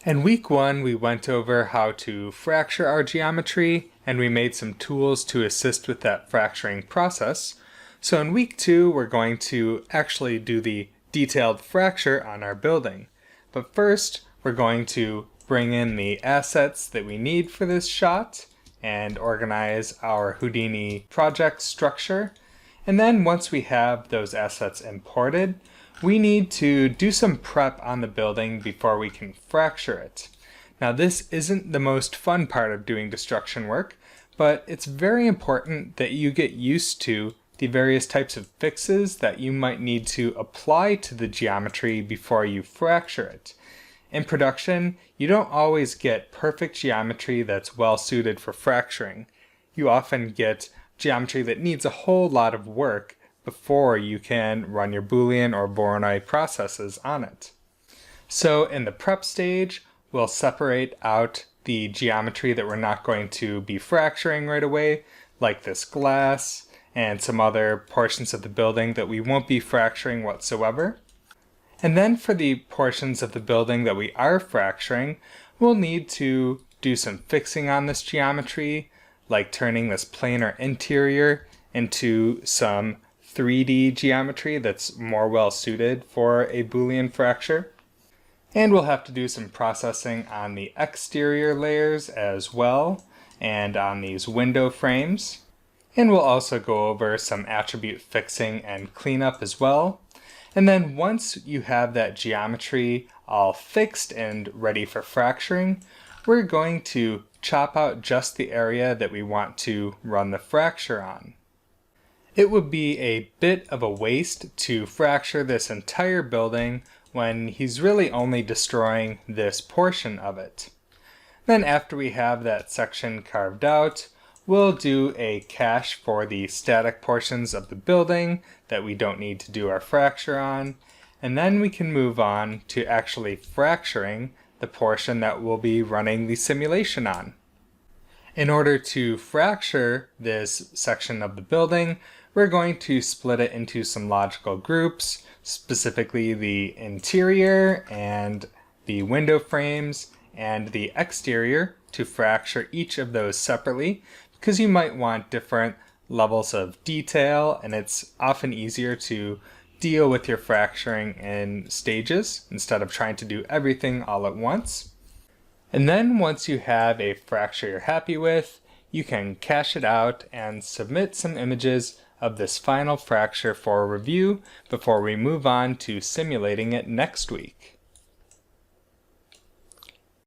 In week 1, we went over how to fracture our geometry, and we made some tools to assist with that fracturing process. So in week 2, we're going to actually do the detailed fracture on our building. But first, we're going to bring in the assets that we need for this shot and organize our Houdini project structure. And then once we have those assets imported, we need to do some prep on the building before we can fracture it. Now, this isn't the most fun part of doing destruction work, but it's very important that you get used to the various types of fixes that you might need to apply to the geometry before you fracture it. In production, you don't always get perfect geometry that's well suited for fracturing. You often get geometry that needs a whole lot of work before you can run your Boolean or Voronoi processes on it. So in the prep stage, we'll separate out the geometry that we're not going to be fracturing right away, like this glass and some other portions of the building that we won't be fracturing whatsoever. And then for the portions of the building that we are fracturing, we'll need to do some fixing on this geometry, like turning this planar interior into some 3D geometry that's more well suited for a Boolean fracture. And we'll have to do some processing on the exterior layers as well, and on these window frames. And we'll also go over some attribute fixing and cleanup as well. And then once you have that geometry all fixed and ready for fracturing, we're going to chop out just the area that we want to run the fracture on. It would be a bit of a waste to fracture this entire building when he's really only destroying this portion of it. Then after we have that section carved out, we'll do a cache for the static portions of the building that we don't need to do our fracture on, and then we can move on to actually fracturing the portion that we'll be running the simulation on. In order to fracture this section of the building, we're going to split it into some logical groups, specifically the interior and the window frames and the exterior, to fracture each of those separately, because you might want different levels of detail, and it's often easier to deal with your fracturing in stages instead of trying to do everything all at once. And then once you have a fracture you're happy with, you can cache it out and submit some images of this final fracture for review before we move on to simulating it next week.